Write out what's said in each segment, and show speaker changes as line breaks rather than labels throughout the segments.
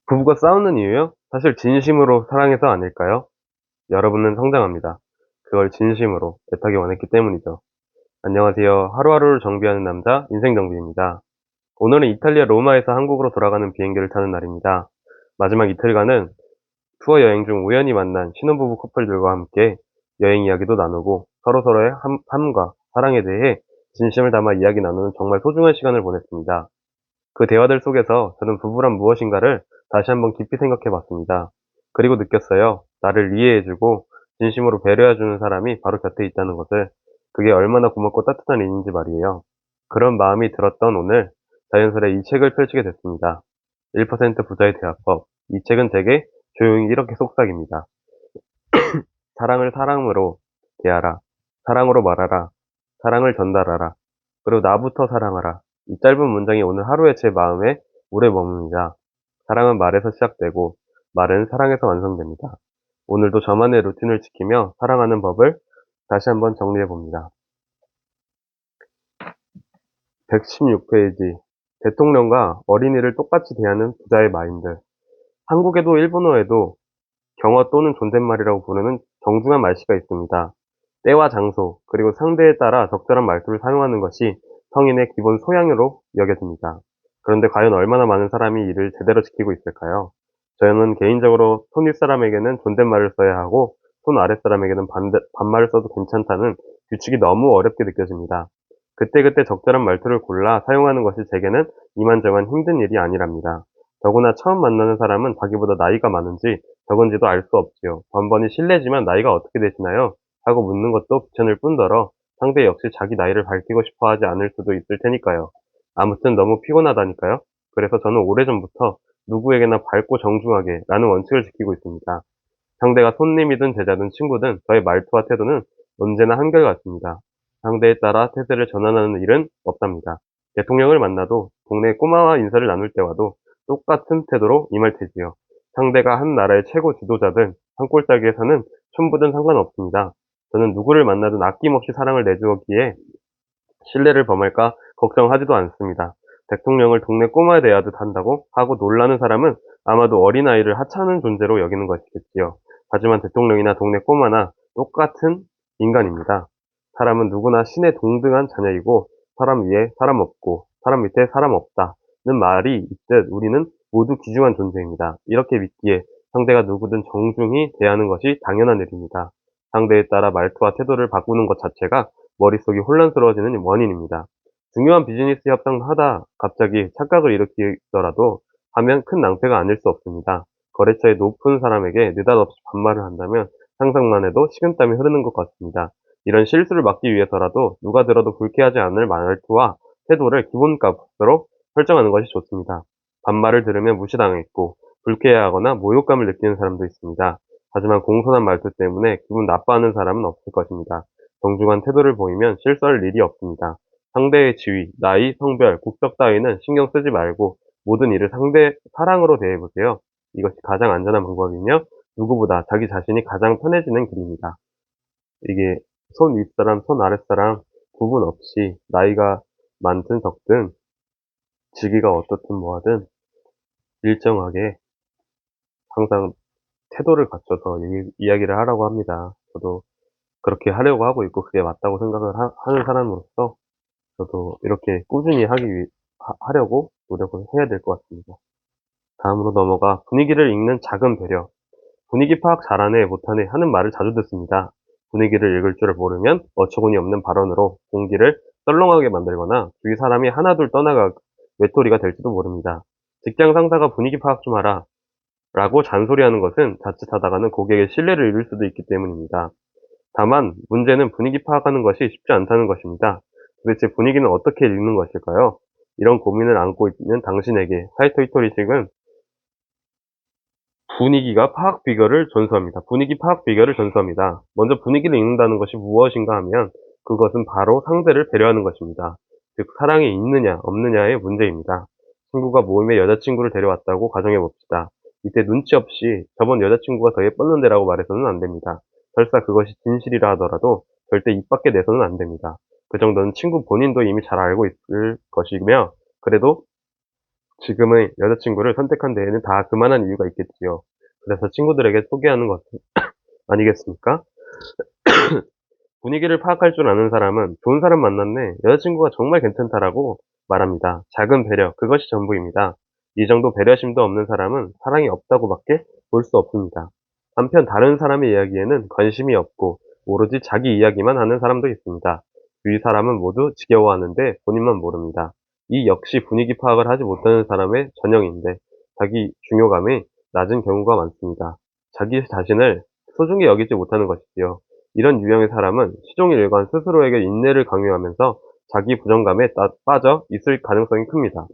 부부가 싸우는 이유요? 사실 진심으로 사랑해서 아닐까요? 여러분은 성장합니다. 그걸 진심으로 애타게 원했기 때문이죠. 안녕하세요. 하루하루를 정비하는 남자, 인생정비입니다. 오늘은 이탈리아 로마에서 한국으로 돌아가는 비행기를 타는 날입니다. 마지막 이틀간은 투어 여행 중 우연히 만난 신혼부부 커플들과 함께 여행 이야기도 나누고 서로서로의 삶과 사랑에 대해 진심을 담아 이야기 나누는 정말 소중한 시간을 보냈습니다. 그 대화들 속에서 저는 부부란 무엇인가를 다시 한번 깊이 생각해 봤습니다. 그리고 느꼈어요. 나를 이해해주고 진심으로 배려해주는 사람이 바로 곁에 있다는 것을. 그게 얼마나 고맙고 따뜻한 일인지 말이에요. 그런 마음이 들었던 오늘 자연스레 이 책을 펼치게 됐습니다. 1% 부자의 대화법. 이 책은 제게 조용히 이렇게 속삭입니다. 사랑을 사랑으로 대하라. 사랑으로 말하라. 사랑을 전달하라. 그리고 나부터 사랑하라. 이 짧은 문장이 오늘 하루의 제 마음에 오래 머뭅니다. 사랑은 말에서 시작되고 말은 사랑에서 완성됩니다. 오늘도 저만의 루틴을 지키며 사랑하는 법을 다시 한번 정리해 봅니다. 116페이지. 대통령과 어린이를 똑같이 대하는 부자의 마인드. 한국에도 일본어에도 경어 또는 존댓말이라고 부르는 정중한 말씨가 있습니다. 때와 장소, 그리고 상대에 따라 적절한 말투를 사용하는 것이 성인의 기본 소양으로 여겨집니다. 그런데 과연 얼마나 많은 사람이 이를 제대로 지키고 있을까요? 저는 개인적으로 손 윗사람에게는 존댓말을 써야 하고 손 아랫사람에게는 반말을 써도 괜찮다는 규칙이 너무 어렵게 느껴집니다. 그때그때 적절한 말투를 골라 사용하는 것이 제게는 이만저만 힘든 일이 아니랍니다. 더구나 처음 만나는 사람은 자기보다 나이가 많은지 적은지도 알 수 없지요. 번번이 실례지만 나이가 어떻게 되시나요? 하고 묻는 것도 귀찮을 뿐더러 상대 역시 자기 나이를 밝히고 싶어 하지 않을 수도 있을 테니까요. 아무튼 너무 피곤하다니까요. 그래서 저는 오래전부터 누구에게나 밝고 정중하게 라는 원칙을 지키고 있습니다. 상대가 손님이든 제자든 친구든 저의 말투와 태도는 언제나 한결같습니다. 상대에 따라 태세를 전환하는 일은 없답니다. 대통령을 만나도 동네 꼬마와 인사를 나눌 때와도 똑같은 태도로 임할 테지요. 상대가 한 나라의 최고 지도자든 산골짜기에 사는 촌부든 상관없습니다. 저는 누구를 만나든 아낌없이 사랑을 내주었기에 신뢰를 범할까 걱정하지도 않습니다. 대통령을 동네 꼬마 대하듯 한다고 하고 놀라는 사람은 아마도 어린아이를 하찮은 존재로 여기는 것이겠지요. 하지만 대통령이나 동네 꼬마나 똑같은 인간입니다. 사람은 누구나 신의 동등한 자녀이고 사람 위에 사람 없고 사람 밑에 사람 없다는 말이 있듯 우리는 모두 귀중한 존재입니다. 이렇게 믿기에 상대가 누구든 정중히 대하는 것이 당연한 일입니다. 상대에 따라 말투와 태도를 바꾸는 것 자체가 머릿속이 혼란스러워지는 원인입니다. 중요한 비즈니스 협상을 하다 갑자기 착각을 일으키더라도 하면 큰 낭패가 아닐 수 없습니다. 거래처의 높은 사람에게 느닷없이 반말을 한다면 상상만 해도 식은땀이 흐르는 것 같습니다. 이런 실수를 막기 위해서라도 누가 들어도 불쾌하지 않을 말투와 태도를 기본값으로 설정하는 것이 좋습니다. 반말을 들으면 무시당했고 불쾌해하거나 모욕감을 느끼는 사람도 있습니다. 하지만 공손한 말투 때문에 기분 나빠하는 사람은 없을 것입니다. 정중한 태도를 보이면 실수할 일이 없습니다. 상대의 지위, 나이, 성별, 국적 따위는 신경 쓰지 말고 모든 일을 상대 사랑으로 대해보세요. 이것이 가장 안전한 방법이며 누구보다 자기 자신이 가장 편해지는 길입니다. 이게 손 윗사람, 손 아랫사람 구분 없이 나이가 많든 적든 직위가 어떻든 뭐하든 일정하게 항상 태도를 갖춰서 이야기를 하라고 합니다. 저도 그렇게 하려고 하고 있고 그게 맞다고 생각을 하는 사람으로서 저도 이렇게 꾸준히 하려고 노력을 해야 될 것 같습니다. 다음으로 넘어가 분위기를 읽는 작은 배려. 분위기 파악 잘하네 못하네 하는 말을 자주 듣습니다. 분위기를 읽을 줄 모르면 어처구니 없는 발언으로 공기를 썰렁하게 만들거나 주위 사람이 하나둘 떠나가 외톨이가 될지도 모릅니다. 직장 상사가 분위기 파악 좀 하라 라고 잔소리하는 것은 자칫하다가는 고객의 신뢰를 잃을 수도 있기 때문입니다. 다만 문제는 분위기 파악하는 것이 쉽지 않다는 것입니다. 도대체 분위기는 어떻게 읽는 것일까요? 이런 고민을 안고 있는 당신에게 사이토 히토리식은 분위기 파악 비결을 전수합니다. 먼저 분위기를 읽는다는 것이 무엇인가 하면 그것은 바로 상대를 배려하는 것입니다. 즉 사랑이 있느냐 없느냐의 문제입니다. 친구가 모임에 여자친구를 데려왔다고 가정해 봅시다. 이때 눈치 없이 저번 여자친구가 더 예뻤는데 라고 말해서는 안 됩니다. 설사 그것이 진실이라 하더라도 절대 입 밖에 내서는 안 됩니다. 그 정도는 친구 본인도 이미 잘 알고 있을 것이며 그래도 지금의 여자친구를 선택한 데에는 다 그만한 이유가 있겠지요. 그래서 친구들에게 소개하는 것 아니겠습니까? 분위기를 파악할 줄 아는 사람은 좋은 사람 만났네, 여자친구가 정말 괜찮다라고 말합니다. 작은 배려, 그것이 전부입니다. 이 정도 배려심도 없는 사람은 사랑이 없다고밖에 볼 수 없습니다. 한편 다른 사람의 이야기에는 관심이 없고 오로지 자기 이야기만 하는 사람도 있습니다. 주위 사람은 모두 지겨워하는데 본인만 모릅니다. 이 역시 분위기 파악을 하지 못하는 사람의 전형인데 자기 중요감이 낮은 경우가 많습니다. 자기 자신을 소중히 여기지 못하는 것이지요. 이런 유형의 사람은 시종일관 스스로에게 인내를 강요하면서 자기 부정감에 빠져 있을 가능성이 큽니다.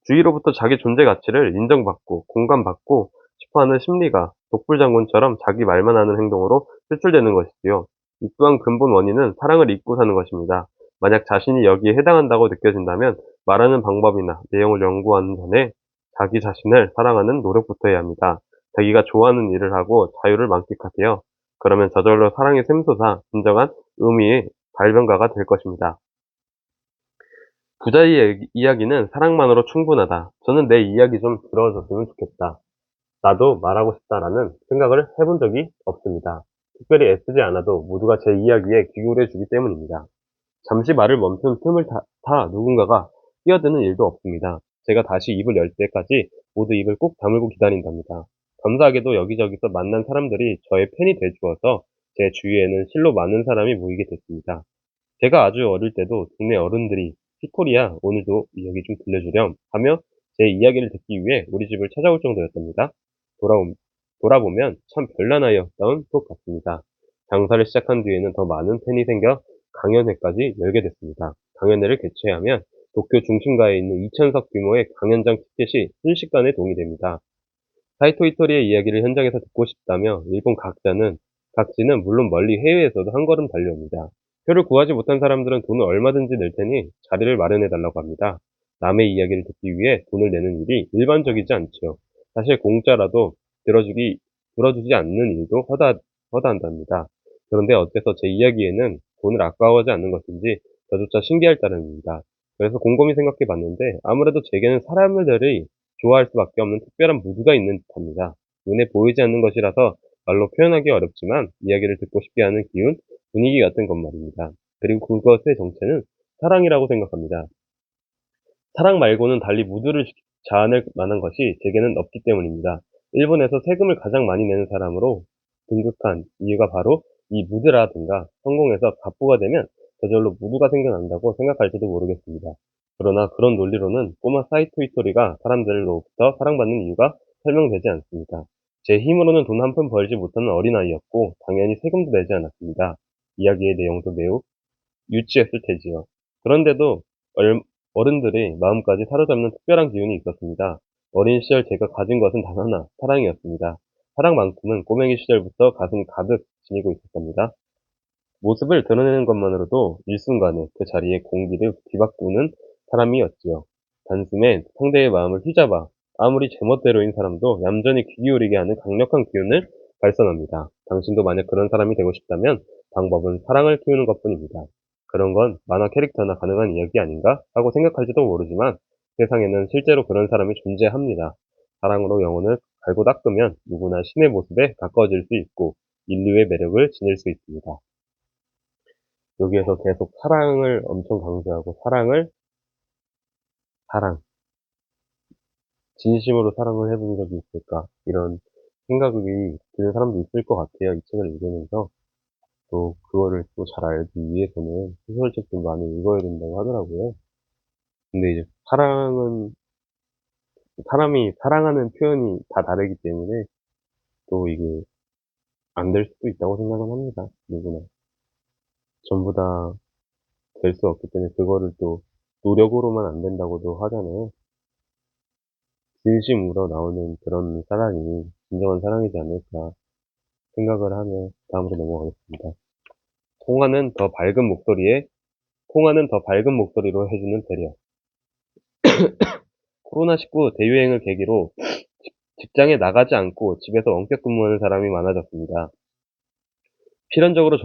주위로부터 자기 존재 가치를 인정받고 공감받고 싶어하는 심리가 독불장군처럼 자기 말만 하는 행동으로 표출되는 것이지요. 이 또한 근본 원인은 사랑을 잊고 사는 것입니다. 만약 자신이 여기에 해당한다고 느껴진다면 말하는 방법이나 내용을 연구하는 전에 자기 자신을 사랑하는 노력부터 해야 합니다. 자기가 좋아하는 일을 하고 자유를 만끽하세요. 그러면 저절로 사랑의 샘솟아 진정한 의미의 발명가가 될 것입니다. 부자의 이야기는 사랑만으로 충분하다. 저는 내 이야기 좀 들어줬으면 좋겠다. 나도 말하고 싶다라는 생각을 해본 적이 없습니다. 특별히 애쓰지 않아도 모두가 제 이야기에 귀 기울여 주기 때문입니다. 잠시 말을 멈춘 틈을 타 누군가가 끼어드는 일도 없습니다. 제가 다시 입을 열 때까지 모두 입을 꼭 다물고 기다린답니다. 감사하게도 여기저기서 만난 사람들이 저의 팬이 돼주어서 제 주위에는 실로 많은 사람이 모이게 됐습니다. 제가 아주 어릴 때도 동네 어른들이 "피토리야, 오늘도 이야기 좀 들려주렴" 하며 제 이야기를 듣기 위해 우리 집을 찾아올 정도였답니다. 돌아옴 돌아보면 참 별난 아이였던 것 같습니다. 장사를 시작한 뒤에는 더 많은 팬이 생겨 강연회까지 열게 됐습니다. 강연회를 개최하면 도쿄 중심가에 있는 2,000석 규모의 강연장 티켓이 순식간에 동의됩니다. 사이토 이토리의 이야기를 현장에서 듣고 싶다며 일본 각지는 물론 멀리 해외에서도 한 걸음 달려옵니다. 표를 구하지 못한 사람들은 돈을 얼마든지 낼 테니 자리를 마련해 달라고 합니다. 남의 이야기를 듣기 위해 돈을 내는 일이 일반적이지 않지요. 사실 공짜라도 들어주지 않는 일도 허다한답니다. 그런데 어째서 제 이야기에는 돈을 아까워하지 않는 것인지 저조차 신기할 따름입니다. 그래서 곰곰이 생각해 봤는데 아무래도 제게는 사람들이 좋아할 수밖에 없는 특별한 무드가 있는 듯합니다. 눈에 보이지 않는 것이라서 말로 표현하기 어렵지만 이야기를 듣고 싶게 하는 기운, 분위기 같은 것 말입니다. 그리고 그것의 정체는 사랑이라고 생각합니다. 사랑 말고는 달리 무드를 자아낼 만한 것이 제게는 없기 때문입니다. 일본에서 세금을 가장 많이 내는 사람으로 등극한 이유가 바로 이 무드라든가 성공해서 갑부가 되면 저절로 무드가 생겨난다고 생각할지도 모르겠습니다. 그러나 그런 논리로는 꼬마 사이토 히토리가 사람들로부터 사랑받는 이유가 설명되지 않습니다. 제 힘으로는 돈 한 푼 벌지 못하는 어린아이였고 당연히 세금도 내지 않았습니다. 이야기의 내용도 매우 유치했을 테지요. 그런데도 어른들의 마음까지 사로잡는 특별한 기운이 있었습니다. 어린 시절 제가 가진 것은 단 하나, 사랑이었습니다. 사랑만큼은 꼬맹이 시절부터 가슴 가득 지니고 있었답니다. 모습을 드러내는 것만으로도 일순간에 그 자리의 공기를 뒤바꾸는 사람이었지요. 단숨에 상대의 마음을 휘잡아 아무리 제멋대로인 사람도 얌전히 귀 기울이게 하는 강력한 기운을 발산합니다. 당신도 만약 그런 사람이 되고 싶다면 방법은 사랑을 키우는 것뿐입니다. 그런 건 만화 캐릭터나 가능한 이야기 아닌가 하고 생각할지도 모르지만 세상에는 실제로 그런 사람이 존재합니다. 사랑으로 영혼을 갈고 닦으면 누구나 신의 모습에 가까워질 수 있고 인류의 매력을 지닐 수 있습니다. 여기에서 계속 사랑을 엄청 강조하고 사랑, 진심으로 사랑을 해본 적이 있을까? 이런 생각이 드는 사람도 있을 것 같아요. 이 책을 읽으면서. 또 그거를 또 잘 알기 위해서는 소설책 좀 많이 읽어야 된다고 하더라고요. 근데 이제 사람이 사랑하는 표현이 다 다르기 때문에 또 이게 안 될 수도 있다고 생각은 합니다. 누구나. 전부 다 될 수 없기 때문에 그거를 또 노력으로만 안 된다고도 하잖아요. 진심으로 나오는 그런 사랑이 진정한 사랑이지 않을까 생각을 하며 다음으로 넘어가겠습니다. 통화는 더 밝은 목소리에, 통화는 더 밝은 목소리로 해주는 배려. 코로나19 대유행을 계기로 직장에 나가지 않고 집에서 원격 근무하는 사람이 많아졌습니다. 필연적으로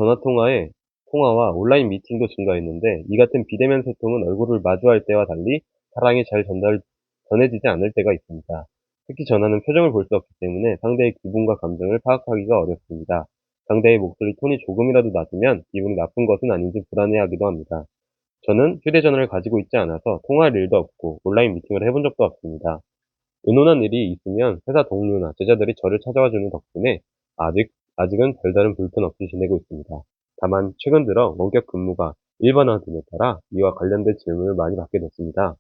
통화와 온라인 미팅도 증가했는데 이 같은 비대면 소통은 얼굴을 마주할 때와 달리 사랑이 잘 전달되지 전해지지 않을 때가 있습니다. 특히 전화는 표정을 볼 수 없기 때문에 상대의 기분과 감정을 파악하기가 어렵습니다. 상대의 목소리 톤이 조금이라도 낮으면 기분이 나쁜 것은 아닌지 불안해하기도 합니다. 저는 휴대전화를 가지고 있지 않아서 통화할 일도 없고 온라인 미팅을 해본 적도 없습니다. 의논한 일이 있으면 회사 동료나 제자들이 저를 찾아와 주는 덕분에 아직은 별다른 불편 없이 지내고 있습니다. 다만 최근 들어 원격 근무가 일반화됨에 따라 이와 관련된 질문을 많이 받게 됐습니다.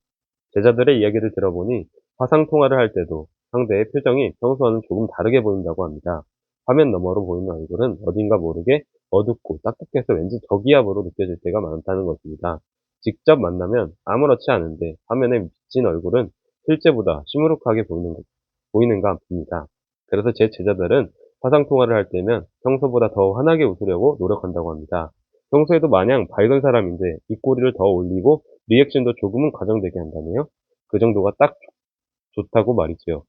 제자들의 이야기를 들어보니 화상 통화를 할 때도 상대의 표정이 평소와는 조금 다르게 보인다고 합니다. 화면 너머로 보이는 얼굴은 어딘가 모르게 어둡고 딱딱해서 왠지 저기압으로 느껴질 때가 많다는 것입니다. 직접 만나면 아무렇지 않은데 화면에 비친 얼굴은 실제보다 시무룩하게 보이는가 봅니다. 그래서 제 제자들은 화상 통화를 할 때면 평소보다 더 환하게 웃으려고 노력한다고 합니다. 평소에도 마냥 밝은 사람인데 입꼬리를 더 올리고 리액션도 조금은 과장되게 한다네요. 그 정도가 딱 좋다고 말이지요.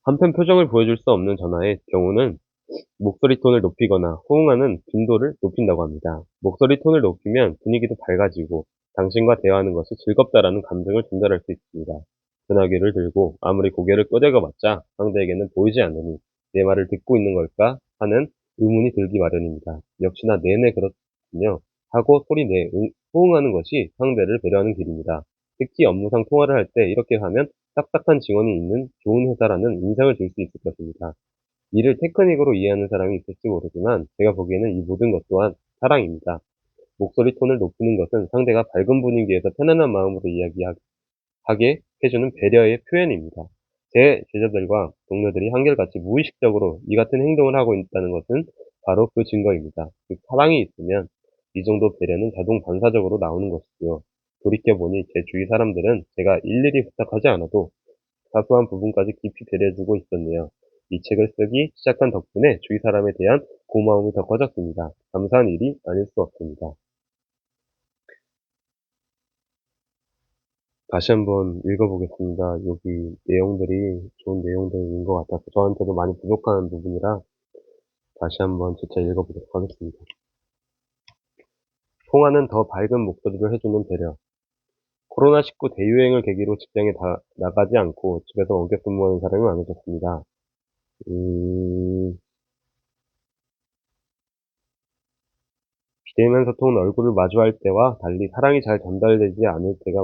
한편 표정을 보여줄 수 없는 전화의 경우는 목소리 톤을 높이거나 호응하는 빈도를 높인다고 합니다. 목소리 톤을 높이면 분위기도 밝아지고 당신과 대화하는 것이 즐겁다라는 감정을 전달할 수 있습니다. 전화기를 들고 아무리 고개를 끄덕여봤자 상대에게는 보이지 않으니 내 말을 듣고 있는 걸까 하는 의문이 들기 마련입니다. 역시나 네네 그렇군요 하고 소리 내 호응하는 것이 상대를 배려하는 길입니다. 특히 업무상 통화를 할 때 이렇게 하면 딱딱한 직원이 있는 좋은 회사라는 인상을 줄 수 있을 것입니다. 이를 테크닉으로 이해하는 사람이 있을지 모르지만 제가 보기에는 이 모든 것 또한 사랑입니다. 목소리 톤을 높이는 것은 상대가 밝은 분위기에서 편안한 마음으로 이야기하게 해주는 배려의 표현입니다. 제 제자들과 동료들이 한결같이 무의식적으로 이 같은 행동을 하고 있다는 것은 바로 그 증거입니다. 즉 사랑이 있으면 이 정도 배려는 자동 반사적으로 나오는 것이지요. 돌이켜보니 제 주위 사람들은 제가 일일이 부탁하지 않아도 사소한 부분까지 깊이 배려해주고 있었네요. 이 책을 쓰기 시작한 덕분에 주위 사람에 대한 고마움이 더 커졌습니다. 감사한 일이 아닐 수 없습니다. 다시 한번 읽어보겠습니다. 여기 내용들이 좋은 내용들인 것 같아서 저한테도 많이 부족한 부분이라 다시 한번 재차 읽어보도록 하겠습니다. 통화는 더 밝은 목소리로 해주는 배려. 코로나19 대유행을 계기로 직장에 나가지 않고 집에서 원격 근무하는 사람이 많아졌습니다. 비대면 소통은 얼굴을 마주할 때와 달리 사랑이 잘 전달되지 않을 때가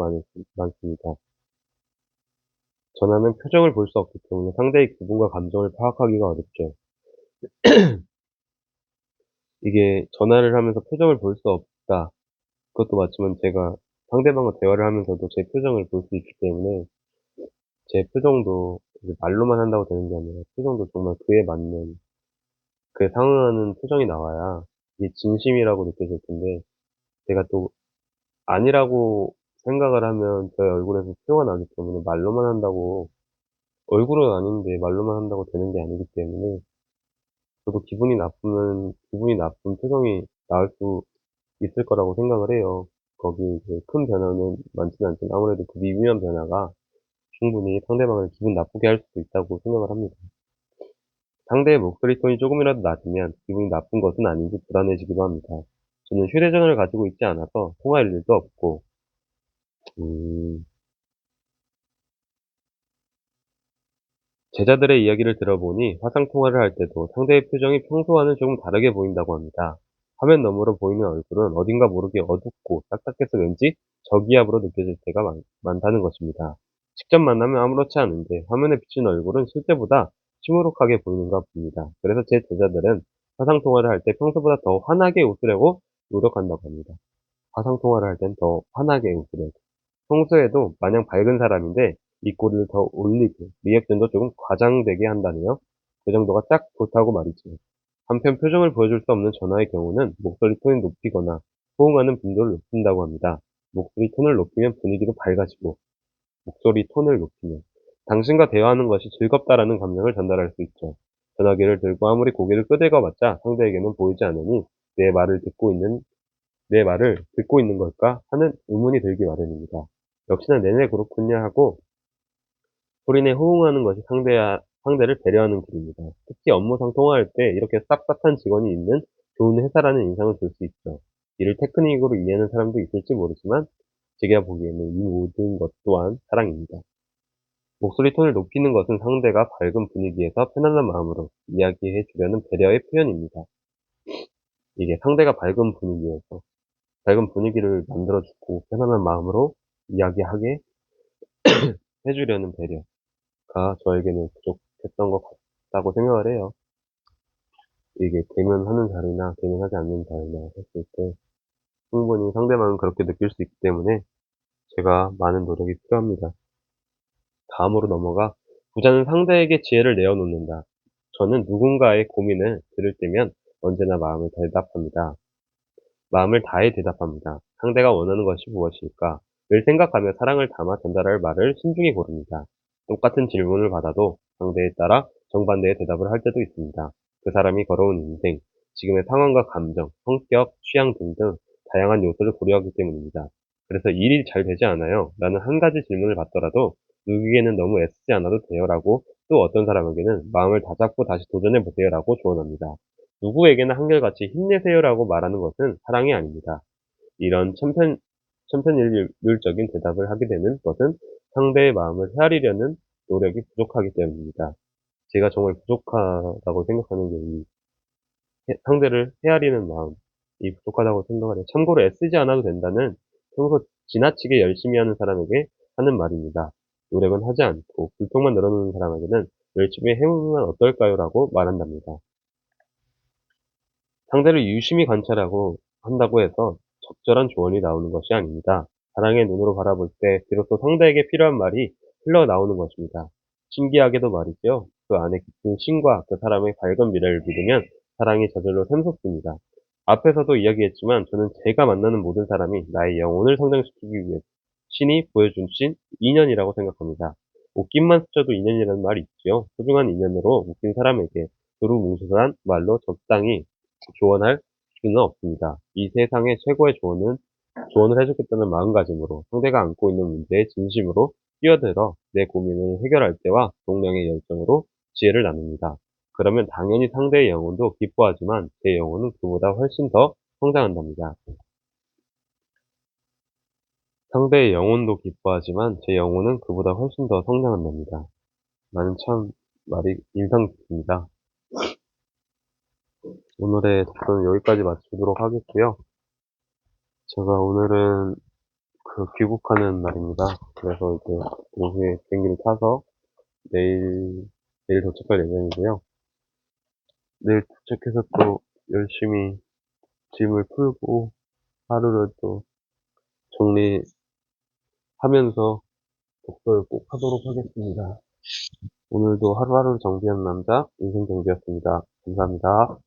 많습니다. 전화는 표정을 볼 수 없기 때문에 상대의 기분과 감정을 파악하기가 어렵죠. 이게 전화를 하면서 표정을 볼 수 없다. 그것도 맞지만 제가 상대방과 대화를 하면서도 제 표정을 볼 수 있기 때문에 제 표정도 이제 말로만 한다고 되는 게 아니라 표정도 정말 그에 맞는 그에 상응하는 표정이 나와야 이게 진심이라고 느껴질 텐데 제가 또 아니라고 생각을 하면 제 얼굴에서 티가 나기 때문에 말로만 한다고 얼굴은 아닌데 말로만 한다고 되는 게 아니기 때문에 저도 기분이 나쁜 표정이 나올 수 있을 거라고 생각을 해요. 거기에 이제 큰 변화는 많지는 않지만 아무래도 그 미묘한 변화가 충분히 상대방을 기분 나쁘게 할 수도 있다고 생각을 합니다. 상대의 목소리 톤이 조금이라도 낮으면 기분이 나쁜 것은 아닌지 불안해지기도 합니다. 저는 휴대전화를 가지고 있지 않아서 통화할 일도 없고, 음, 제자들의 이야기를 들어보니 화상통화를 할 때도 상대의 표정이 평소와는 조금 다르게 보인다고 합니다. 화면 너머로 보이는 얼굴은 어딘가 모르게 어둡고 딱딱해서 왠지 저기압으로 느껴질 때가 많다는 것입니다. 직접 만나면 아무렇지 않은데 화면에 비친 얼굴은 실제보다 시무룩하게 보이는가 봅니다. 그래서 제 제자들은 화상통화를 할 때 평소보다 더 환하게 웃으려고 노력한다고 합니다. 화상통화를 할 땐 더 환하게 웃으려고. 평소에도 마냥 밝은 사람인데 입꼬리를 더 올리고 리액션도 조금 과장되게 한다네요. 그 정도가 딱 좋다고 말이죠. 한편 표정을 보여줄 수 없는 전화의 경우는 목소리 톤을 높이거나 호응하는 빈도를 높인다고 합니다. 목소리 톤을 높이면 분위기도 밝아지고 목소리 톤을 높이면 당신과 대화하는 것이 즐겁다라는 감정을 전달할 수 있죠. 전화기를 들고 아무리 고개를 끄덕여봤자 상대에게는 보이지 않으니 내 말을 듣고 있는 내 말을 듣고 있는 걸까 하는 의문이 들기 마련입니다. 역시나 네네 그렇군요 하고 소리내 호응하는 것이 상대를 배려하는 길입니다. 특히 업무상 통화할 때 이렇게 싹싹한 직원이 있는 좋은 회사라는 인상을 줄 수 있죠. 이를 테크닉으로 이해하는 사람도 있을지 모르지만 제가 보기에는 이 모든 것 또한 사랑입니다. 목소리 톤을 높이는 것은 상대가 밝은 분위기에서 편안한 마음으로 이야기해 주려는 배려의 표현입니다. 이게 상대가 밝은 분위기를 만들어주고 편안한 마음으로 이야기하게 해주려는 배려가 저에게는 부족했던 것 같다고 생각을 해요. 이게 대면하는 자리나 대면하지 않는 자리나 했을 때 충분히 상대방은 그렇게 느낄 수 있기 때문에 제가 많은 노력이 필요합니다. 다음으로 넘어가 부자는 상대에게 지혜를 내어놓는다. 저는 누군가의 고민을 들을 때면 언제나 마음을 다해 대답합니다. 상대가 원하는 것이 무엇일까? 를 생각하며 사랑을 담아 전달할 말을 신중히 고릅니다. 똑같은 질문을 받아도 상대에 따라 정반대의 대답을 할 때도 있습니다. 그 사람이 걸어온 인생, 지금의 상황과 감정, 성격, 취향 등등 다양한 요소를 고려하기 때문입니다. 그래서 일이 잘 되지 않아요. 라는 한 가지 질문을 받더라도 누구에게는 너무 애쓰지 않아도 돼요. 라고 또 어떤 사람에게는 마음을 다잡고 다시 도전해 보세요. 라고 조언합니다. 누구에게나 한결같이 힘내세요라고 말하는 것은 사랑이 아닙니다. 이런 천편일률적인 대답을 하게 되는 것은 상대의 마음을 헤아리려는 노력이 부족하기 때문입니다. 제가 정말 부족하다고 생각하는 게 이 상대를 헤아리는 마음이 부족하다고 생각을 해요. 참고로 애쓰지 않아도 된다는 평소 지나치게 열심히 하는 사람에게 하는 말입니다. 노력은 하지 않고 불평만 늘어놓는 사람에게는 열심히 해보면 어떨까요? 라고 말한답니다. 상대를 유심히 관찰하고 한다고 해서 적절한 조언이 나오는 것이 아닙니다. 사랑의 눈으로 바라볼 때 비로소 상대에게 필요한 말이 흘러나오는 것입니다. 신기하게도 말이죠. 그 안에 깊은 신과 그 사람의 밝은 미래를 믿으면 사랑이 저절로 샘솟습니다. 앞에서도 이야기했지만 저는 제가 만나는 모든 사람이 나의 영혼을 성장시키기 위해 신이 보여준 인연이라고 생각합니다. 옷깃만 스쳐도 인연이라는 말이 있지요. 소중한 인연으로 묶인 사람에게 두루뭉술한 말로 적당히 조언할 수는 없습니다. 이 세상의 최고의 조언을 해주겠다는 마음가짐으로 상대가 안고 있는 문제에 진심으로 뛰어들어 내 고민을 해결할 때와 동량의 열정으로 지혜를 나눕니다. 그러면 당연히 상대의 영혼도 기뻐하지만 제 영혼은 그보다 훨씬 더 성장한답니다. 상대의 영혼도 기뻐하지만 제 영혼은 그보다 훨씬 더 성장한답니다. 나는 참 말이 인상 깊습니다. 오늘의 답변은 여기까지 마치도록 하겠고요. 제가 오늘은 귀국하는 날입니다. 그래서 이제 오후에 비행기를 타서 내일 도착할 예정이고요. 내일 도착해서 또 열심히 짐을 풀고 하루를 또 정리하면서 독서를 꼭 하도록 하겠습니다. 오늘도 하루하루 정비하는 남자, 인생정비였습니다. 감사합니다.